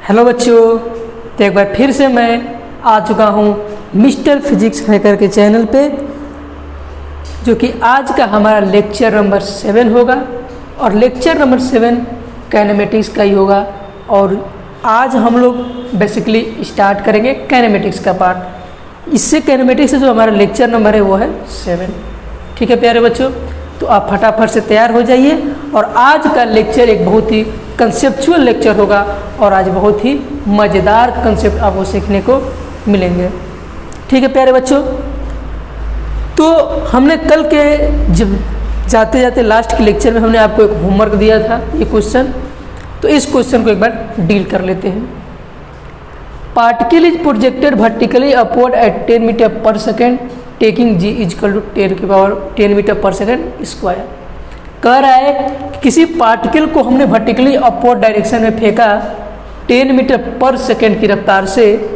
Hello बच्चों, तो एक बार फिर से मैं आ चुका हूँ मिस्टर फिजिक्स हैकर के चैनल पे, जो कि आज का हमारा लेक्चर नंबर 7 होगा और लेक्चर नंबर 7 काइनेमेटिक्स का ही होगा। और आज हम लोग बेसिकली स्टार्ट करेंगे काइनेमेटिक्स का पार्ट। इससे काइनेमेटिक्स से जो हमारा लेक्चर नंबर है वो है 7। ठीक है प्यारे बच्चों, तो आप फटाफट से तैयार हो जाइए। और आज का लेक्चर एक बहुत ही कंसेप्चुअल लेक्चर होगा और आज बहुत ही मज़ेदार कंसेप्ट आपको सीखने को मिलेंगे। ठीक है प्यारे बच्चों, तो हमने कल के जब जाते जाते लास्ट के लेक्चर में हमने आपको एक होमवर्क दिया था, ये क्वेश्चन। तो इस क्वेश्चन को एक बार डील कर लेते हैं। Particle is projected vertically upward at 10 metre per second taking g equal to 10 metre per second square. कह रहा है कि किसी पार्टिकल को हमने वर्टिकली अपवर्ड डायरेक्शन में फेंका 10 मीटर पर सेकेंड की रफ्तार से,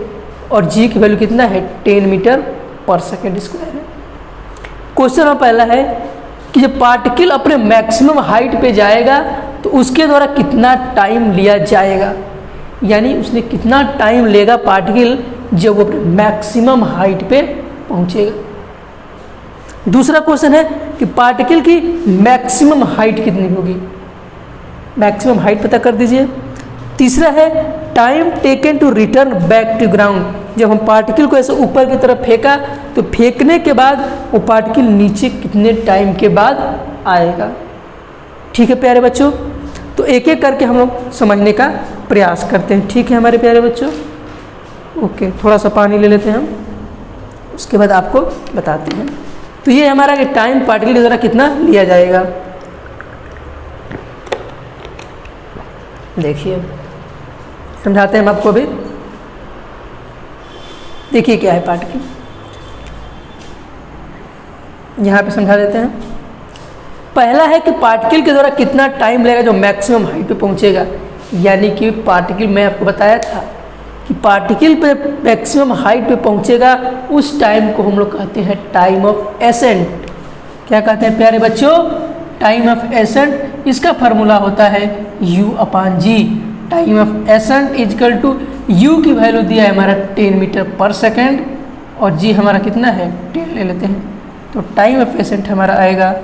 और g की वैल्यू कितना है 10 मीटर पर सेकेंड स्क्वायर है। क्वेश्चन पहला है कि जब पार्टिकल अपने मैक्सिमम हाइट पे जाएगा तो उसके द्वारा कितना टाइम लिया जाएगा, यानी उसने कितना टाइम लेगा पार्टिकल जब वो अपने मैक्सिमम हाइट पे पहुंचेगा। दूसरा क्वेश्चन है कि पार्टिकल की मैक्सिमम हाइट कितनी होगी, मैक्सिमम हाइट पता कर दीजिए। तीसरा है time taken to return back to ground. जब हम पार्टिकल को ऐसे ऊपर की तरफ फेंका तो फेंकने के बाद वो पार्टिकल नीचे कितने टाइम के बाद आएगा। ठीक है प्यारे बच्चों, तो एक एक करके हम लोग समझने का प्रयास करते हैं। ठीक है हमारे प्यारे बच्चों, ओके, थोड़ा सा पानी ले लेते हैं हम, उसके बाद आपको बताते हैं। तो ये हमारा कि टाइम पार्टिकल के द्वारा कितना लिया जाएगा। देखिए समझाते हैं हम आपको अभी। देखिए क्या है पार्टिकल, यहाँ पे समझा देते हैं। पहला है कि पार्टिकल के द्वारा कितना टाइम लगेगा जो मैक्सिमम हाइट पे पहुँचेगा, यानी कि पार्टिकल, मैं आपको बताया था कि पार्टिकल पे मैक्सिमम हाइट पे पहुंचेगा, उस टाइम को हम लोग कहते हैं टाइम ऑफ एसेंट। क्या कहते हैं प्यारे बच्चों, टाइम ऑफ एसेंट। इसका फार्मूला होता है U/G। Time of ascent equal to U की वैल्यू दिया है हमारा 10 मीटर पर सेकेंड और G हमारा कितना है 10 ले लेते हैं, तो टाइम ऑफ एसेंट हमारा आएगा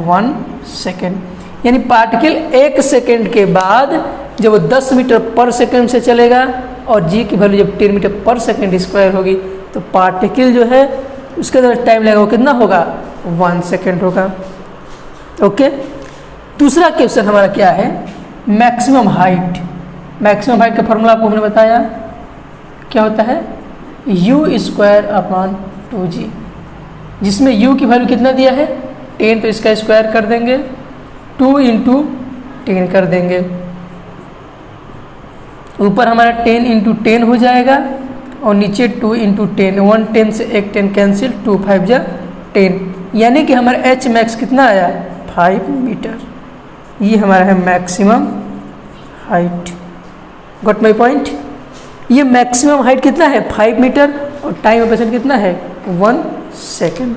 1 सेकेंड। यानी पार्टिकल 1 सेकेंड के बाद जब वो 10 मीटर पर सेकेंड से चलेगा और g की वैल्यू जब 10 मीटर पर सेकेंड स्क्वायर होगी तो पार्टिकल जो है उसके अंदर टाइम लगेगा वो कितना होगा 1 सेकेंड होगा। ओके, दूसरा क्वेश्चन हमारा क्या है, मैक्सिमम हाइट। मैक्सिमम हाइट का फॉर्मूला आपको हमने बताया क्या होता है U²/2g, जिसमें u की वैल्यू कितना दिया है 10, तो इसका स्क्वायर कर देंगे, 2 × 10 कर देंगे। ऊपर हमारा 10 × 10 हो जाएगा और नीचे 2 × 10, 1 10 से एक 10 कैंसिल, 2 5 जा 10, यानी कि हमारा h मैक्स कितना आया 5 मीटर। ये हमारा है maximum height. Got my point. ये मैक्सिमम हाइट कितना है 5 मीटर और टाइम ऑफ एसेंट कितना है 1 सेकेंड।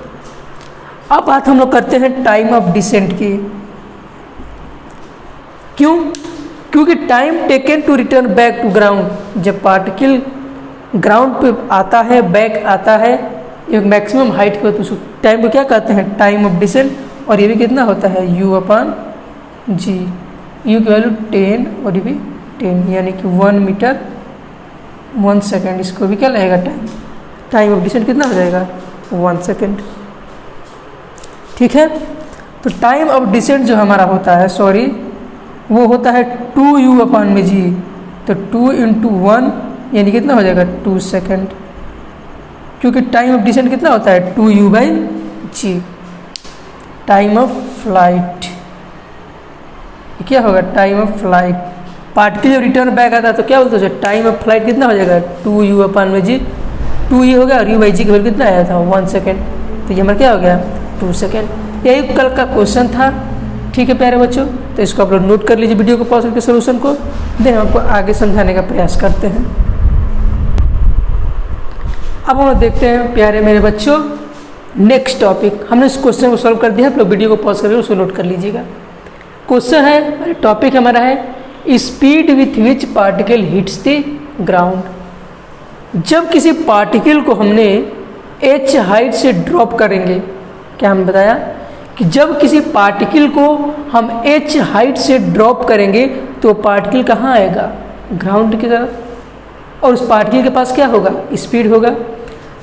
अब बात हम लोग करते हैं टाइम ऑफ डिसेंट की। क्यों? क्योंकि time taken to return back to ground, जब पार्टिकल ग्राउंड पे आता है, बैक आता है, एक मैक्सिमम हाइट पे, तो टाइम को क्या कहते हैं टाइम ऑफ डिसेंट। और ये भी कितना होता है U/G। U की वैल्यू 10 और ये भी 10, यानी कि 1 मीटर 1 सेकेंड। इसको भी क्या लगेगा टाइम ऑफ डिसेंट कितना हो जाएगा 1 सेकेंड। ठीक है, तो टाइम ऑफ डिसेंट जो हमारा होता है, सॉरी, वो होता है 2U/G। तो 2 × 1 यानी कितना हो जाएगा 2 सेकेंड, क्योंकि टाइम ऑफ डिसेंट कितना होता है 2U/G। टाइम ऑफ फ्लाइट क्या होगा टाइम ऑफ फ्लाइट। पार्टिकल जब रिटर्न बैक आता है तो क्या बोलते हैं टाइम ऑफ फ्लाइट कितना हो जाएगा 2U/G। 2 होगा और U/G की वैल्यू कितना आया था 1 सेकेंड, तो ये हमारा क्या हो गया 2 सेकेंड। यही कल का क्वेश्चन था। ठीक है प्यारे बच्चों, तो इसको आप लोग नोट कर लीजिए वीडियो को पॉज करके सोल्यूशन को, देन हम आपको आगे समझाने का प्रयास करते हैं। अब हम लोग देखते हैं प्यारे मेरे बच्चों नेक्स्ट टॉपिक। हमने इस क्वेश्चन को सॉल्व कर दिया, आप लोग वीडियो को पॉज करके उसको नोट कर लीजिएगा। क्वेश्चन है, टॉपिक हमारा है speed with which particle hits the ground. जब किसी पार्टिकल को हमने h हाइट से ड्रॉप करेंगे, क्या हमने बताया कि जब किसी पार्टिकल को हम h हाइट से ड्रॉप करेंगे तो पार्टिकल कहाँ आएगा, ग्राउंड की तरफ, और उस पार्टिकल के पास क्या होगा, स्पीड होगा।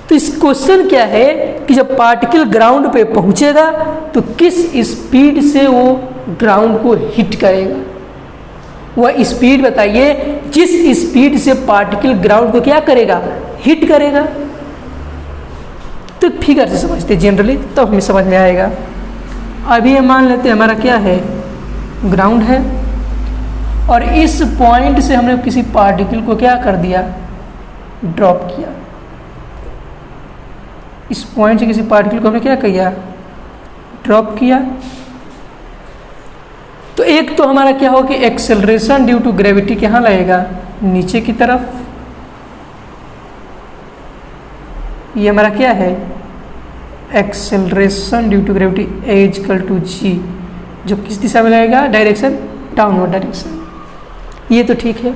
तो इस क्वेश्चन क्या है कि जब पार्टिकल ग्राउंड पे पहुंचेगा तो किस स्पीड से वो ग्राउंड को हिट करेगा, वह स्पीड बताइए जिस स्पीड से पार्टिकल ग्राउंड को क्या करेगा, हिट करेगा। तो फिगर से समझते जनरली तो हमें समझ में आएगा। अभी हम मान लेते हैं हमारा क्या है, ग्राउंड है, और इस पॉइंट से हमने किसी पार्टिकल को क्या कर दिया, ड्रॉप किया। इस पॉइंट से किसी पार्टिकल को हमने क्या किया, ड्रॉप किया। तो एक तो हमारा क्या होगा कि एक्सेलरेशन ड्यू टू ग्रेविटी कहाँ लगेगा, नीचे की तरफ। ये हमारा क्या है, acceleration due to gravity a equal to g, जो किस दिशा में लगेगा, डायरेक्शन डाउनवर्ड डायरेक्शन। ये तो ठीक है।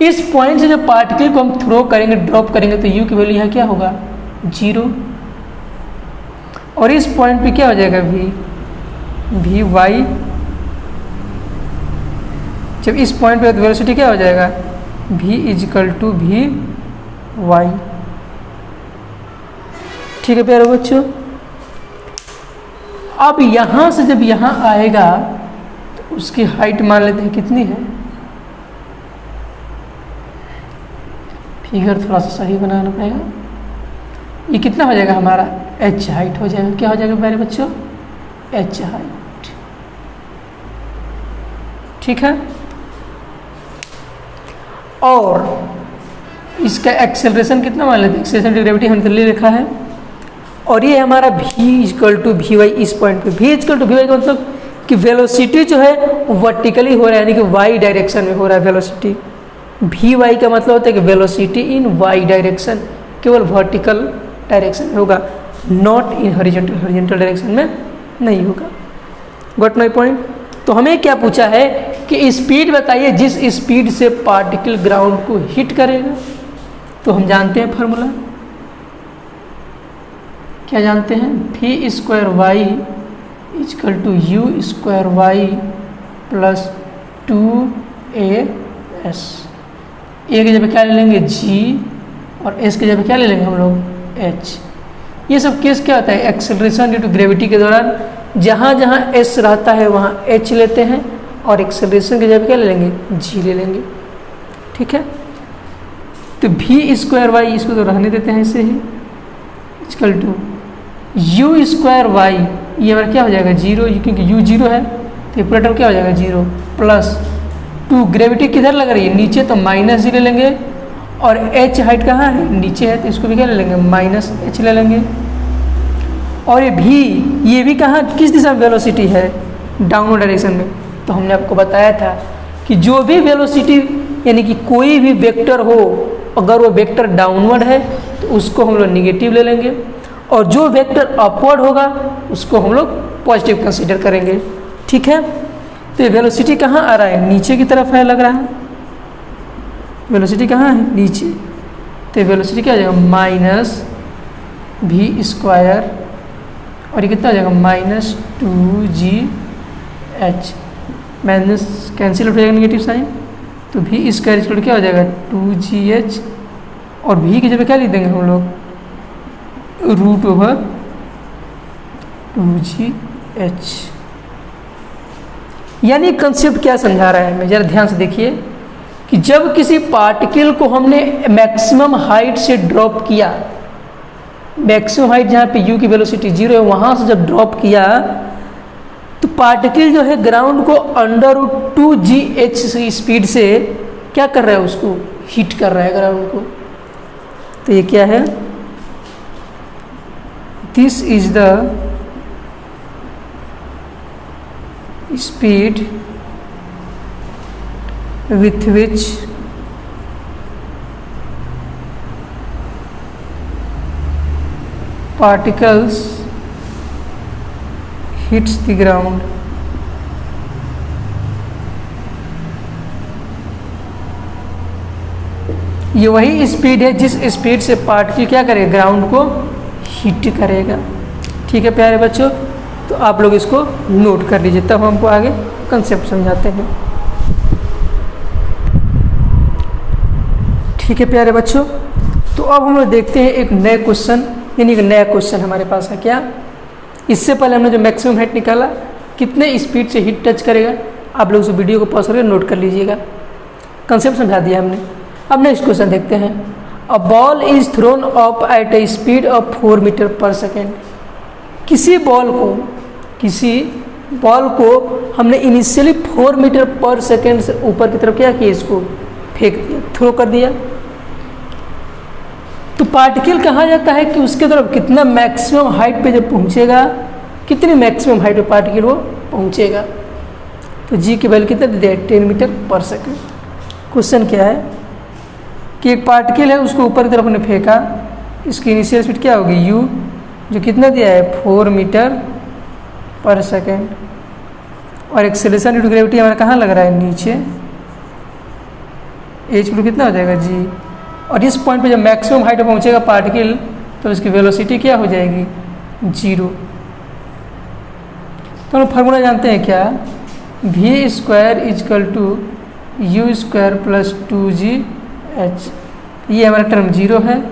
इस पॉइंट से जब पार्टिकल को हम थ्रो करेंगे, ड्रॉप करेंगे, तो यू की वैल्यू यहाँ क्या होगा, 0। और इस पॉइंट पे क्या हो जाएगा, वी वाई। जब इस पॉइंट पे वेलोसिटी क्या हो जाएगा, v equal to v y. ठीक है प्यारे बच्चों। अब यहाँ से जब यहाँ आएगा तो उसकी हाइट मान लेते हैं कितनी है, फिगर थोड़ा सा सही बनाना पड़ेगा। ये कितना हो जाएगा हमारा, h हाइट हो जाएगा। क्या हो जाएगा प्यारे बच्चों, h हाइट। ठीक है। और इसका एक्सेलरेशन कितना मान लेते हैं, एक्सेलरेशन ड्यू टू ग्रेविटी हमने ले रखा है। और ये हमारा v equal to v y. इस पॉइंट पे v equal to v y का मतलब कि वेलोसिटी जो है वर्टिकली हो रहा है, यानी कि y डायरेक्शन में हो रहा है वेलोसिटी। वी वाई का मतलब होता है कि वेलोसिटी इन y डायरेक्शन, केवल वर्टिकल डायरेक्शन में होगा, not in horizontal. Horizontal direction में नहीं होगा। Got my point. तो हमें क्या पूछा है कि स्पीड बताइए जिस स्पीड से पार्टिकल ग्राउंड को हिट करेगा। तो हम जानते हैं फार्मूला, क्या जानते हैं, v square y equal to u square y plus 2as। A की जगह क्या ले लेंगे, g, और s की जगह क्या ले लेंगे हम लोग, h। ये सब केस क्या होता है, एक्सेलरेशन ड्यू टू ग्रेविटी के दौरान जहाँ जहाँ s रहता है वहाँ h लेते हैं, और एक्सेलरेशन की जगह क्या ले लेंगे, g ले लेंगे। ठीक है। तो v स्क्वायर वाई, इसको तो रहने देते हैं ऐसे ही, equal to u square y, ये हमारा क्या हो जाएगा, 0, क्योंकि u 0 है तो ये पूरा टर्म क्या हो जाएगा, 0 प्लस 2। ग्रेविटी किधर लग रही है, नीचे, तो माइनस जी ले लेंगे, और h हाइट कहाँ है, नीचे है, तो इसको भी क्या ले लेंगे, माइनस h ले लेंगे। और ये भी, ये भी कहाँ, किस दिशा में वेलोसिटी है, डाउनवर्ड डायरेक्शन में। तो हमने आपको बताया था कि जो भी वेलोसिटी, यानी कि कोई भी वेक्टर हो, अगर वो वेक्टर डाउनवर्ड है तो उसको हम लोग निगेटिव ले लेंगे, और जो वेक्टर अपवर्ड होगा उसको हम लोग पॉजिटिव कंसीडर करेंगे। ठीक है। तो ये वेलोसिटी कहाँ आ रहा है, नीचे की तरफ है लग रहा है, वेलोसिटी कहाँ है, नीचे। तो वेलोसिटी क्या हो जाएगा, माइनस वी स्क्वायर, और ये कितना हो जाएगा, माइनस 2gh। माइनस कैंसिल हो जाएगा निगेटिव साइन, तो वी स्क्वायर इक्वल क्या हो जाएगा, 2gh, और v की जगह क्या लिख देंगे हम लोग, √2gh। यानी कंसेप्ट क्या समझा रहा है हमें, जरा ध्यान से देखिए कि जब किसी पार्टिकल को हमने मैक्सिमम हाइट से ड्रॉप किया, मैक्सिमम हाइट जहाँ पे u की वेलोसिटी 0 है, वहाँ से जब ड्रॉप किया तो पार्टिकल जो है ग्राउंड को √2gh की स्पीड से क्या कर रहा है, उसको हिट कर रहा है ग्राउंड को। तो ये क्या है, this is the speed with which particles hits the ground ये वही स्पीड है जिस स्पीड से पार्टिकल क्या करेगा, ग्राउंड को हिट करेगा। ठीक है प्यारे बच्चों, तो आप लोग इसको नोट कर लीजिए, तब हमको आगे कंसेप्ट समझाते हैं। ठीक है प्यारे बच्चों, तो अब हम लोग देखते हैं एक नए क्वेश्चन, यानी एक नया क्वेश्चन हमारे पास है। क्या, इससे पहले हमने जो मैक्सिमम हाइट निकाला, कितने स्पीड से हिट टच करेगा, आप लोग उस वीडियो को पॉज करके नोट कर लीजिएगा। कंसेप्ट समझा दिया हमने। अब नेक्स्ट क्वेश्चन देखते हैं। A ball is thrown up at a speed of 4 metre per second. किसी बॉल को हमने इनिशियली 4 मीटर पर सेकेंड से ऊपर की तरफ क्या किया, इसको फेंक दिया, थ्रो कर दिया। तो पार्टिकल कहा जाता है कि उसके तरफ कितना मैक्सिमम हाइट पे जब पहुंचेगा, कितनी मैक्सिमम हाइट पे पार्टिकल वो पहुंचेगा। तो जी की वैल्यू कितना दे दिया, 10 मीटर पर सेकेंड। क्वेश्चन क्या है कि एक पार्टिकल है, उसको ऊपर की तरफ हमने फेंका, इसकी इनिशियल स्पीड क्या होगी, यू, जो कितना दिया है, 4 मीटर पर सेकेंड, और एक्सेलरेशन ड्यू टू ग्रेविटी हमारा कहाँ लग रहा है, नीचे, एच टू कितना हो जाएगा, जी। और इस पॉइंट पे जब मैक्सिमम हाइट पे पहुंचेगा पार्टिकल, तो इसकी वेलोसिटी क्या हो जाएगी, 0। तो हम फार्मूला जानते हैं क्या, v square is equal to u square plus 2gh। ये हमारा टर्म 0 है,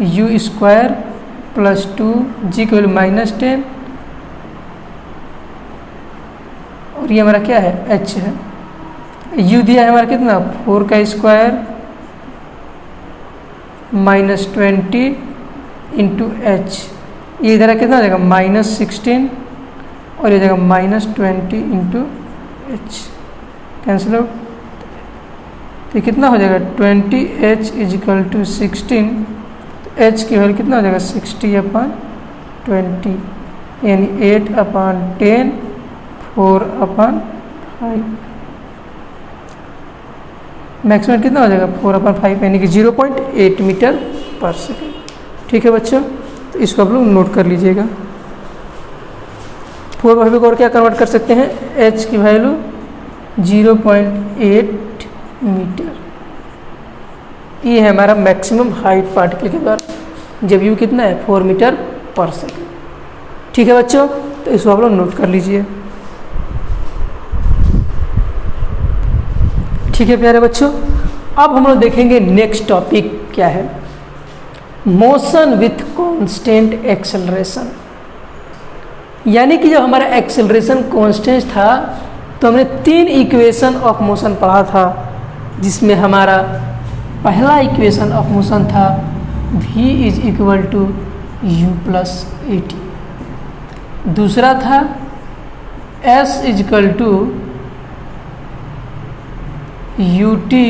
यू स्क्वायर प्लस 2g की वैल्यू -10, और ये हमारा क्या है, h है। u दिया है हमारा कितना, 4 का स्क्वायर -20 इंटू एच, ये इधर कितना हो जाएगा, -16, और ये जाएगा -20 इंटू एच, कैंसिल आउट। तो ये कितना हो जाएगा, 20h इजिकल टू 16, तो h की वैल्यू कितना हो जाएगा, 60/20, यानी 8/10, 4/5। मैक्सिमम कितना हो जाएगा, 4/5, यानी कि 0.8 मीटर पर सेकेंड। ठीक है बच्चों, तो इसको आप लोग नोट कर लीजिएगा। 4/5 को और क्या कन्वर्ट कर सकते हैं, h की वैल्यू 0.8 मीटर। ये है हमारा मैक्सिमम हाइट पार्टिकल के द्वारा, जब यू कितना है, 4 मीटर पर सेकेंड। ठीक है बच्चों, तो इसको आप लोग नोट कर लीजिए। ठीक है प्यारे बच्चों, अब हम लोग देखेंगे नेक्स्ट टॉपिक क्या है, मोशन विथ कांस्टेंट एक्सेलरेशन। यानी कि जब हमारा एक्सेलरेशन कांस्टेंट था, तो हमने 3 इक्वेशन ऑफ मोशन पढ़ा था, जिसमें हमारा पहला इक्वेशन ऑफ मोशन था v is equal to u plus a t, दूसरा था s is equal to u t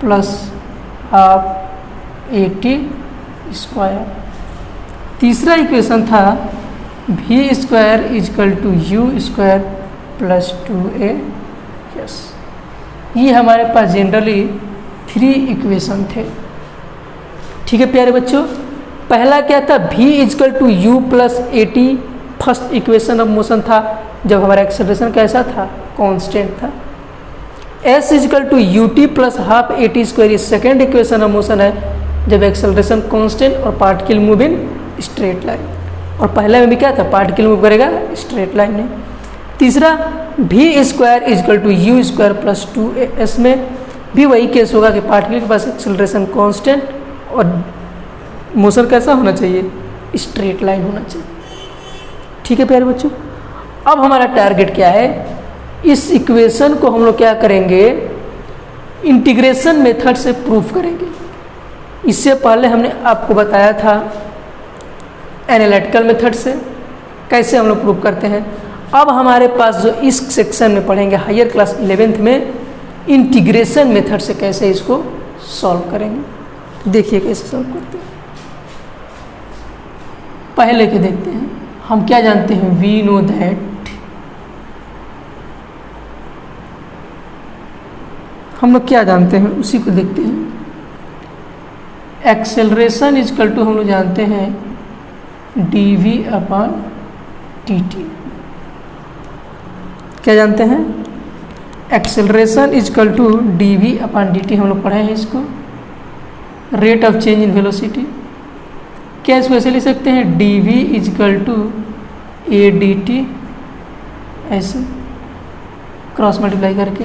plus half a t square, तीसरा इक्वेशन था v square is equal to u square plus 2a। ये हमारे पास जनरली 3 इक्वेशन थे। ठीक है प्यारे बच्चों, पहला क्या था, v is equal to u plus a t, first equation of motion था, जब हमारा एक्सेलरेशन कैसा था, कांस्टेंट था। s is equal to u t plus half a t square, ये सेकेंड इक्वेशन ऑफ मोशन है, जब एक्सेलरेशन कांस्टेंट और particle move in straight line. और पहले में भी क्या था, पार्टिकल मूव करेगा स्ट्रेट लाइन में। तीसरा v square is equal to u square plus 2s में भी वही केस होगा कि पार्टिकल के पास एक्सेलरेशन कांस्टेंट और मोशन कैसा होना चाहिए, स्ट्रेट लाइन होना चाहिए। ठीक है प्यारे बच्चों, अब हमारा टारगेट क्या है, इस इक्वेशन को हम लोग क्या करेंगे, इंटीग्रेशन मेथड से प्रूफ करेंगे। इससे पहले हमने आपको बताया था एनालिटिकल मेथड से कैसे हम लोग प्रूफ करते हैं। अब हमारे पास जो इस सेक्शन में पढ़ेंगे हायर क्लास 11th में, इंटीग्रेशन मेथड से कैसे इसको सॉल्व करेंगे। देखिए कैसे सॉल्व करते हैं। पहले के देखते हैं, हम क्या जानते हैं, वी नो दैट हम लोग क्या जानते हैं उसी को देखते हैं। एक्सेलरेशन इजकल टू हम लोग जानते हैं dv/dt। क्या जानते हैं, एक्सेलरेशन इजकल टू dv/dt, हम लोग पढ़े हैं इसको। Rate of change in velocity. क्या इसको ऐसे लिख सकते हैं, d v is equal to a d t, ऐसे क्रॉस मल्टीप्लाई करके।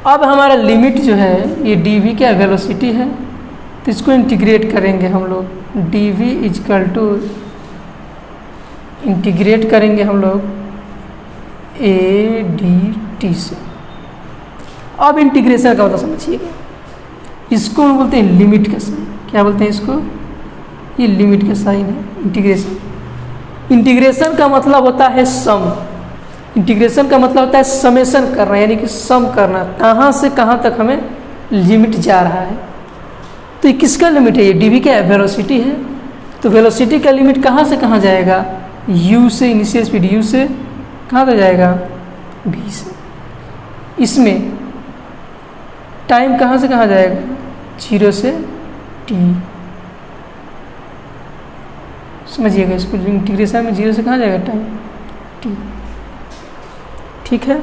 अब हमारा लिमिट जो है ये डी वी क्या वेलोसिटी है, तो इसको इंटीग्रेट करेंगे हम लोग। D v is equal to integrate करेंगे हम लोग ए डी टी से। अब इंटीग्रेशन का मतलब समझिएगा, इसको हम बोलते हैं लिमिट का साइन। क्या बोलते हैं इसको, ये लिमिट का साइन है इंटीग्रेशन। इंटीग्रेशन का मतलब होता है सम। इंटीग्रेशन का मतलब होता है समेशन करना, यानी कि सम करना, कहाँ से कहाँ तक हमें लिमिट जा रहा है। तो ये किसका लिमिट है, ये डी वी क्या है, वेलोसिटी है। तो वेलोसिटी का लिमिट कहाँ से कहाँ जाएगा, u से, इनिशियल स्पीड u से कहाँ तक जाएगा, v से। इसमें टाइम कहाँ से कहाँ जाएगा, 0 से t। समझिएगा इसको, इंटीग्रेशन में 0 से कहाँ जाएगा टाइम, t। ठीक है,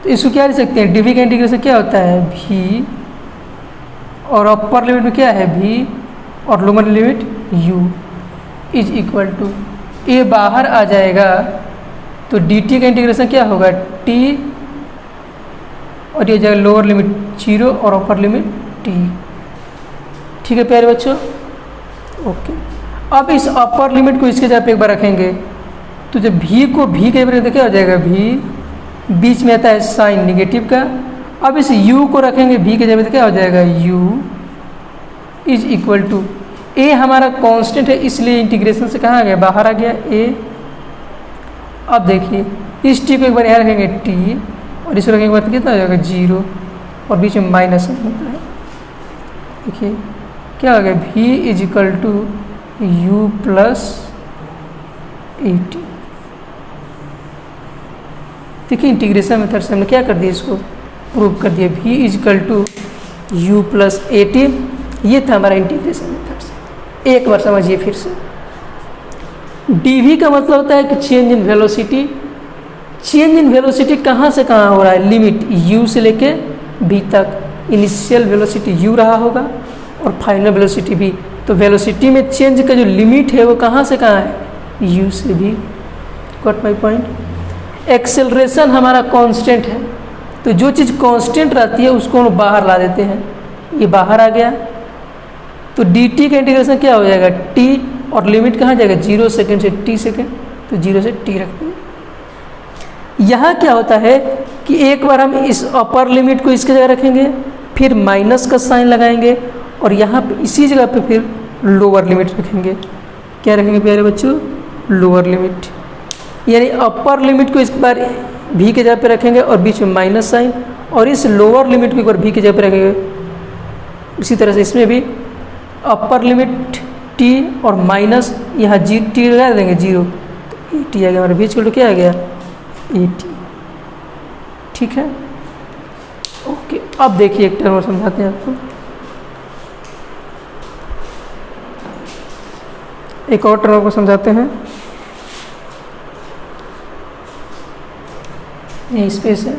तो इसको क्या लिख सकते हैं, dv का इंटीग्रेशन क्या होता है, v, और अपर लिमिट में क्या है v, और lower limit u is equal to, a बाहर आ जाएगा तो dt का इंटीग्रेशन क्या होगा, t, और ये जाएगा लोअर लिमिट 0 और अपर लिमिट t। ठीक है प्यारे बच्चों, ओके। अब इस अपर लिमिट को इसके जगह पे एक बार रखेंगे, तो जब v को v के बराबर क्या हो जाएगा, v बीच में आता है साइन निगेटिव का। अब इस u को रखेंगे v के जगह पे क्या हो जाएगा, u is equal to, a हमारा कांस्टेंट है इसलिए इंटीग्रेशन से कहाँ आ गया, बाहर आ गया a। अब देखिए इस t को एक बार यहाँ रखेंगे t, और इसको रखेंगे एक बार कितना हो जाएगा 0, और बीच में माइनस होता है। देखिए क्या हो गया, v is equal to u plus a t. देखिए इंटीग्रेशन मेथड से हमने क्या कर दिया, इसको प्रूव कर दिया, v is equal to u plus a t. ये था हमारा इंटीग्रेशन मेथड से। एक बार समझिए फिर से, dv का मतलब होता है कि change in velocity. Change in velocity कहाँ से कहाँ हो रहा है, लिमिट u से लेके v तक। इनिशियल वेलोसिटी u रहा होगा और फाइनल वेलोसिटी v। तो वेलोसिटी में चेंज का जो लिमिट है वो कहाँ से कहाँ है, u से v। Got my point. Acceleration हमारा कांस्टेंट है, तो जो चीज़ कांस्टेंट रहती है उसको हम बाहर ला देते हैं, ये बाहर आ गया। तो dt का इंटीग्रेशन क्या हो जाएगा, t, और लिमिट कहाँ जाएगा, 0 सेकेंड से t सेकेंड, तो 0 से t रखते हैं। यहाँ क्या होता है कि एक बार हम इस अपर लिमिट को इसके जगह रखेंगे, फिर माइनस का साइन लगाएंगे, और यहाँ पे इसी जगह पे फिर लोअर लिमिट रखेंगे। क्या रखेंगे प्यारे बच्चों, लोअर लिमिट। यानी अपर लिमिट को इस बार v के जगह पे रखेंगे और बीच में माइनस साइन, और इस लोअर लिमिट को एक बार v के जगह पे रखेंगे। इसी तरह से इसमें भी अपर लिमिट t और माइनस यहाँ t लगा देंगे 0, तो ए टी आ गया हमारे बीच को, तो क्या आ गया, ए टी। ठीक है, ओके। अब देखिए एक टर्म और समझाते हैं आपको, एक और टर्म को समझाते हैं। ये स्पेस है,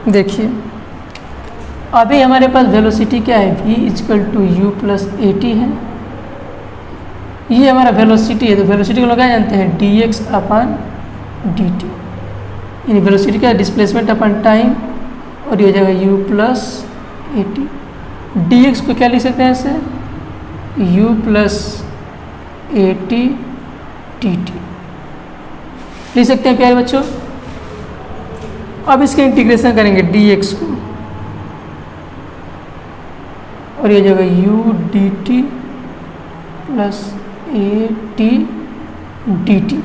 देखिए अभी हमारे पास वेलोसिटी क्या है, v is equal to u plus a t है। ये हमारा वेलोसिटी है, तो वेलोसिटी को लगाया जानते हैं dx अपन dt। यानी वेलोसिटी क्या है, डिस्प्लेसमेंट अपन टाइम, और ये हो जाएगा u plus a T. dx को क्या लिख सकते हैं ऐसे, u plus a T T T लिख सकते हैं प्यारे बच्चों। अब इसका इंटीग्रेशन करेंगे dx को, और ये जगह u D T plus a T D T,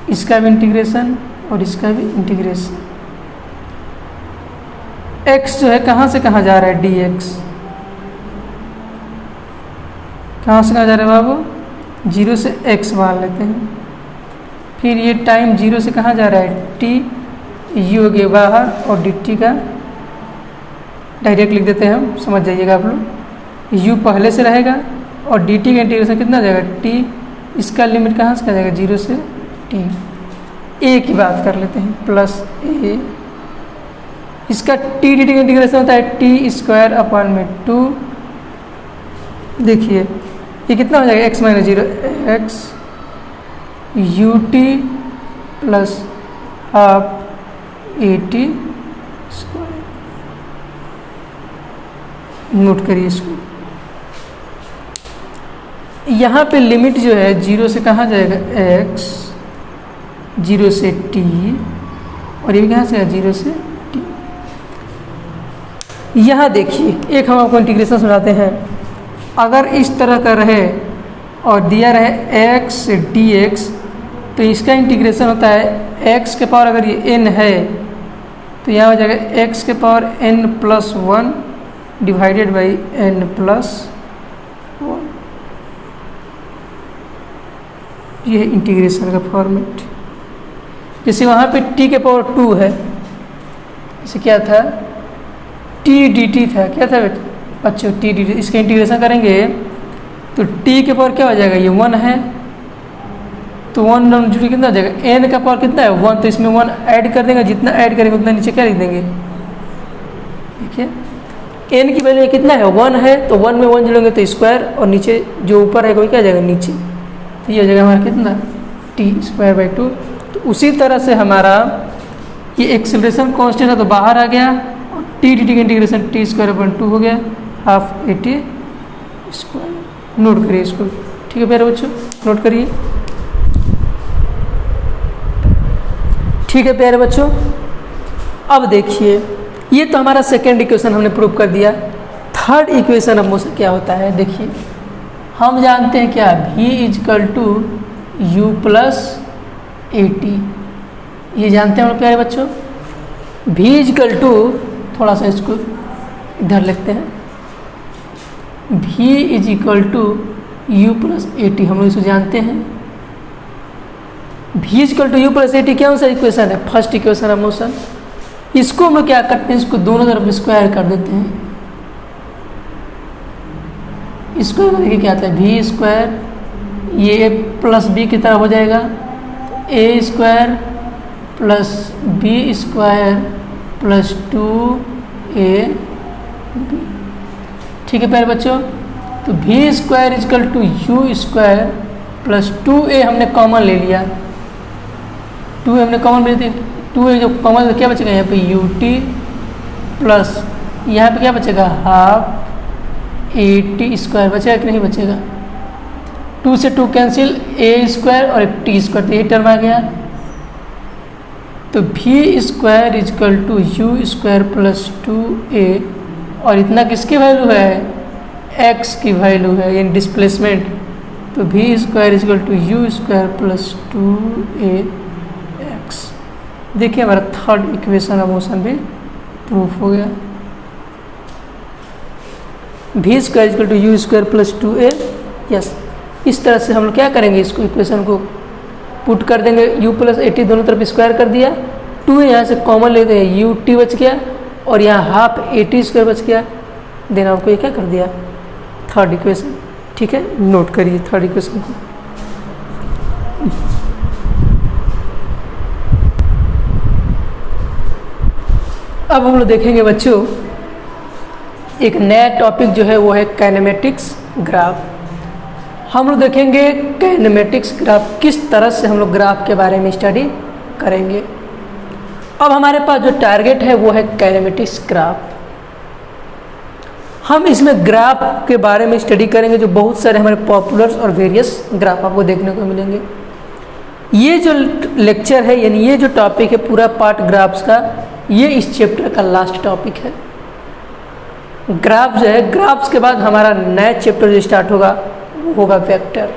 इसका भी इंटीग्रेशन और इसका भी इंटीग्रेशन। x जो है कहाँ से कहाँ जा रहा है, dx कहाँ से कहाँ जा रहा है बाबू, 0 से x मान लेते हैं। फिर ये टाइम 0 से कहाँ जा रहा है, t, u हो गया बाहर, और dt का डायरेक्ट लिख देते हैं हम, समझ जाइएगा आप लोग। u पहले से रहेगा, और dt का इंटीग्रेशन कितना हो जाएगा, t, इसका लिमिट कहाँ से कहाँ जाएगा, 0 से t। ए की बात कर लेते हैं, प्लस ए, इसका टी डी टी का इंटीग्रेशन होता है टी स्क्वायर अपॉन में 2। देखिए ये कितना हो जाएगा, x minus zero x you t plus half a t square. Note करिए इसको। यहाँ पे लिमिट जो है जीरो से कहाँ जाएगा, एक्स, जीरो से टी, और ये भी कहाँ से है, जीरो से टी। यहाँ देखिए एक हम आपको इंटीग्रेशन समझाते हैं। अगर इस तरह का रहे और दिया रहे एक्स डी एक्स, तो इसका इंटीग्रेशन होता है एक्स के पावर, अगर ये n है तो यहाँ हो जाएगा एक्स के power n plus 1 divided by n plus 1। ये है इंटीग्रेशन का फॉर्मेट। जैसे वहाँ पे t के पावर 2 है, इसे क्या था, t dt था, क्या था बच्चों, t dt। इसका इंटीग्रेशन करेंगे तो t के पावर क्या हो जाएगा, ये 1 है, तो 1 जुड़ी कितना हो जाएगा, n का पावर कितना है 1, तो इसमें 1 ऐड कर देंगे, जितना ऐड करेंगे उतना नीचे क्या लिख देंगे। देखिए n की वैल्यू कितना है, 1 है, तो 1 में 1 जुड़ेंगे तो स्क्वायर, और नीचे जो ऊपर है वो क्या आ जाएगा नीचे, तो ये हो जाएगा हमारा कितना, टी स्क्वायर बाई 2। तो उसी तरह से हमारा ये एक्सेलरेशन कांस्टेंट है तो बाहर आ गया, और टी डी टी का इंटीग्रेशन टी स्क्वायर बाई 2 हो गया, half a t square. Note करिए इसको, ठीक है प्यारे बच्चों, नोट करिए। ठीक है प्यारे बच्चों, अब देखिए ये तो हमारा सेकेंड इक्वेशन हमने प्रूव कर दिया। थर्ड इक्वेशन अब मुझसे क्या होता है, देखिए हम जानते हैं क्या, v is equal to u plus a t, ये जानते हैं हम लोग प्यारे बच्चों। v इजकल टू, थोड़ा सा इसको इधर लिखते हैं, v is equal to u plus a t, हम लोग इसको जानते हैं। v is equal to u plus a t क्या सा इक्वेशन है, फर्स्ट इक्वेशन ऑफ मोशन। इसको हम लोग क्या करते हैं, इसको दोनों तरफ स्क्वायर कर देते हैं। स्क्वायर करके क्या आता है, वी स्क्वायर, ये प्लस बी की तरह हो जाएगा, a square plus b square plus 2ab। ठीक है प्यारे बच्चों, तो v square is equal to u square plus 2a हमने कॉमन ले लिया, 2 हमने कॉमन ले लिया, 2a जो कॉमन क्या बचेगा यहाँ पे यू टी प्लस यहाँ पे क्या बचेगा हाफ ए टी स्क्वायर, बचेगा कि नहीं बचेगा। 2 से 2 कैंसिल, ए स्क्वायर और एक टी स्क्वायर, तो ये टर्म आ गया। तो v square is equal to u square plus 2a, और इतना किसकी वैल्यू है, एक्स की वैल्यू है, यानी डिस्प्लेसमेंट। तो v square is equal to u square plus 2ax। देखिए हमारा थर्ड इक्वेशन ऑफ मोशन भी प्रूफ हो गया। V square is equal to u square plus 2a, yes. इस तरह से हम लोग क्या करेंगे, इसको इक्वेशन को पुट कर देंगे, u प्लस ए टी दोनों तरफ स्क्वायर कर दिया, 2 यहाँ से कॉमन लेते हैं, यू टी बच गया, और यहाँ हाफ ए टी स्क्वायर बच गया। देन आपको ये क्या कर दिया, थर्ड इक्वेशन। ठीक है, नोट करिए थर्ड इक्वेशन को। अब हम लोग देखेंगे बच्चों एक नया टॉपिक जो है वो है काइनेमेटिक्स ग्राफ। हम लोग देखेंगे काइनेमेटिक्स ग्राफ, किस तरह से हम लोग ग्राफ के बारे में स्टडी करेंगे। अब हमारे पास जो टारगेट है वो है काइनेमेटिक्स ग्राफ। हम इसमें ग्राफ के बारे में स्टडी करेंगे, जो बहुत सारे हमारे पॉपुलर और वेरियस ग्राफ आपको देखने को मिलेंगे। ये जो लेक्चर है, यानी ये जो टॉपिक है पूरा पार्ट ग्राफ्स का, ये इस चैप्टर का लास्ट टॉपिक है। ग्राफ जो है, ग्राफ्स के बाद हमारा नया चैप्टर जो स्टार्ट होगा वो होगा वेक्टर।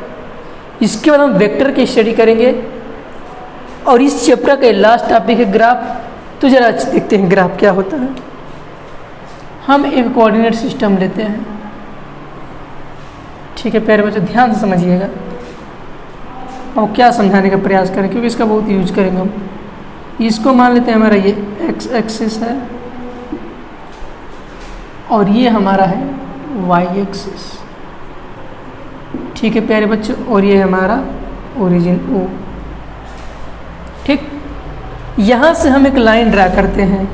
इसके बाद हम वेक्टर की स्टडी करेंगे, और इस चैप्टर का लास्ट टॉपिक है ग्राफ। तो जरा देखते हैं ग्राफ क्या होता है। हम एक कोऑर्डिनेट सिस्टम लेते हैं, ठीक है प्यारे बच्चों, ध्यान से समझिएगा और क्या समझाने का प्रयास करें, क्योंकि इसका बहुत यूज करेंगे हम। इसको मान लेते हैं हमारा ये एक्स एक्सिस है, और ये हमारा है वाई एक्सिस। ठीक है प्यारे बच्चों, और ये हमारा ओरिजिन ओ। ठीक, यहाँ से हम एक लाइन ड्रा करते हैं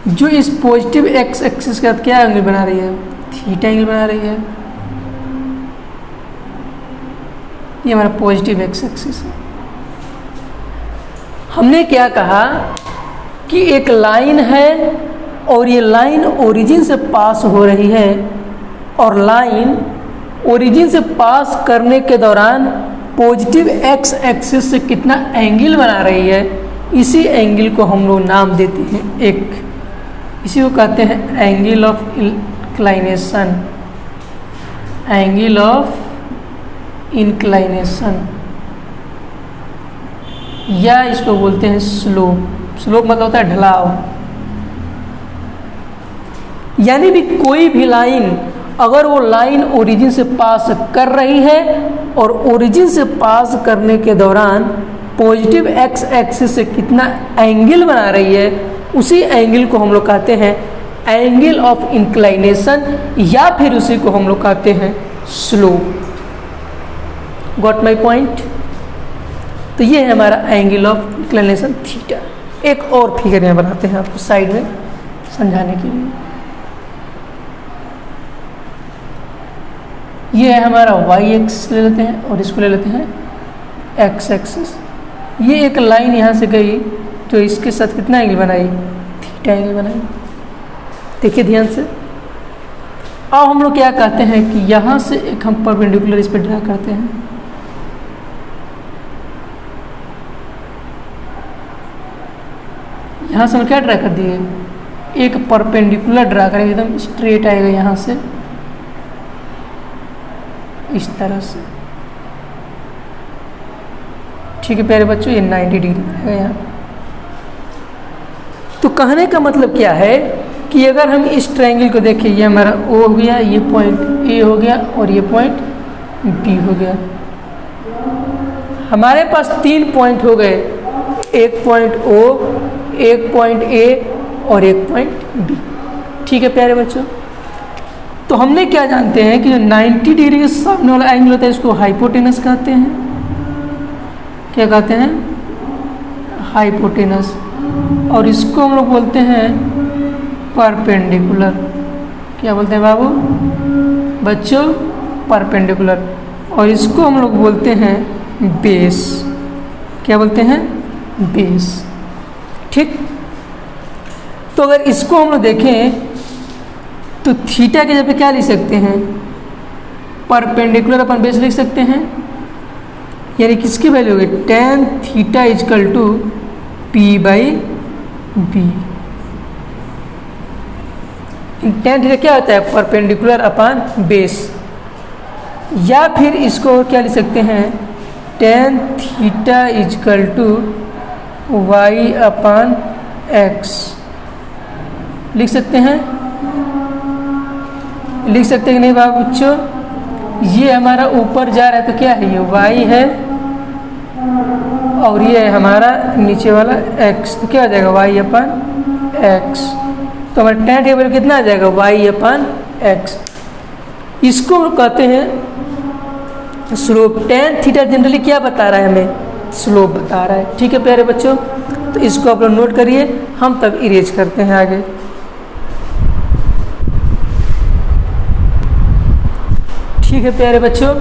जो इस पॉजिटिव एक्स एक्सिस के साथ क्या एंगल बना रही है, थीटा एंगल बना रही है। ये हमारा पॉजिटिव एक्स एक्सिस है। हमने क्या कहा कि एक लाइन है और ये लाइन ओरिजिन से पास हो रही है, और लाइन ओरिजिन से पास करने के दौरान पॉजिटिव एक्स एक्सिस से कितना एंगल बना रही है, इसी एंगल को हम लोग नाम देते हैं एक, इसी को कहते हैं angle of inclination, angle of inclination, या इसको बोलते हैं स्लोप। स्लोप मतलब होता है ढलाव। यानी भी कोई भी लाइन, अगर वो लाइन ओरिजिन से पास कर रही है और ओरिजिन से पास करने के दौरान पॉजिटिव एक्स एक्सिस से कितना एंगल बना रही है, उसी एंगल को हम लोग कहते हैं एंगल ऑफ इंक्लाइनेशन, या फिर उसी को हम लोग कहते हैं स्लोप। Got my point? तो ये है हमारा एंगल ऑफ इंक्लाइनेशन थीटा। एक और फिगर यहाँ बनाते हैं आपको साइड में समझाने के लिए। ये है हमारा वाई एक्सिस ले लेते हैं और इसको ले लेते हैं एक्स एक्सिस। ये एक लाइन यहाँ से गई तो इसके साथ कितना एंगल बनाई, थीटा एंगल बनाई। देखिए ध्यान से। अब हम लोग क्या कहते हैं कि यहाँ से एक हम परपेंडिकुलर इस पर ड्रा करते हैं। यहाँ से हम क्या ड्रा कर दिए, एक परपेंडिकुलर ड्रा करेंगे, एकदम स्ट्रेट आएगा यहाँ से इस तरह से। ठीक है प्यारे बच्चों, ये 90 डिग्री रहेगा यहाँ। तो कहने का मतलब क्या है कि अगर हम इस ट्रायंगल को देखें, ये हमारा O हो गया, ये पॉइंट ए हो गया और ये पॉइंट बी हो गया। हमारे पास 3 पॉइंट हो गए, एक पॉइंट O, एक पॉइंट ए और एक पॉइंट बी। ठीक है प्यारे बच्चों, तो हमने क्या जानते हैं कि जो 90 डिग्री के सामने वाला एंगल होता है इसको हाइपोटेनस कहते हैं। क्या कहते हैं? हाइपोटेनस। और इसको हम लोग बोलते हैं परपेंडिकुलर। क्या बोलते हैं बाबू बच्चों? परपेंडिकुलर। और इसको हम लोग बोलते हैं बेस। क्या बोलते हैं? बेस। ठीक, तो अगर इसको हम लोग देखें तो थीटा के जगह पे क्या लिख सकते हैं? परपेंडिकुलर अपन बेस लिख सकते हैं। यानी किसकी वैल्यू होगी? tan theta is equal to p by b. tan theta क्या होता है? Perpendicular upon base. या फिर इसको क्या लिख सकते हैं? tan theta is equal to y upon x लिख सकते हैं। लिख सकते हैं कि नहीं बाबू बच्चों? ये हमारा ऊपर जा रहा है तो क्या है? ये y है और ये है हमारा नीचे वाला x, तो क्या आ जाएगा? y अपन x। तो हमारा tan टेबल कितना आ जाएगा? y अपन x। इसको हम कहते हैं स्लोप। tan थीटा जनरली क्या बता रहा है हमें? स्लोप बता रहा है। ठीक है प्यारे बच्चों, तो इसको आप लोग नोट करिए, हम तब इरेज करते हैं आगे। ठीक है प्यारे बच्चों,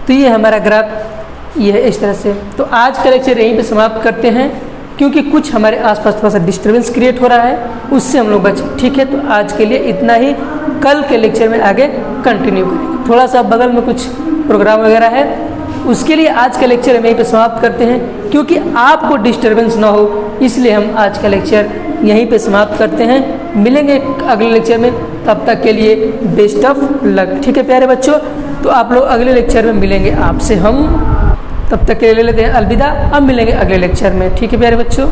तो ये हमारा ग्राफ ये है इस तरह से। तो आज का लेक्चर यहीं पे समाप्त करते हैं, क्योंकि कुछ हमारे आसपास थोड़ा सा डिस्टर्बेंस क्रिएट हो रहा है, उससे हम लोग बचें। ठीक है, तो आज के लिए इतना ही। कल के लेक्चर में आगे कंटिन्यू करेंगे। थोड़ा सा बगल में कुछ प्रोग्राम वगैरह है, उसके लिए आज का लेक्चर हम यहीं पे समाप्त करते हैं, क्योंकि आपको डिस्टर्बेंस ना हो, इसलिए हम आज का लेक्चर यहीं पे समाप्त करते हैं। मिलेंगे अगले लेक्चर में, तब तक के लिए बेस्ट ऑफ लक। ठीक है प्यारे बच्चों, तो आप लोग अगले लेक्चर में मिलेंगे आपसे हम, तब तक के लिए ले लेते हैं अलविदा। अब मिलेंगे अगले लेक्चर में। ठीक है प्यारे बच्चों।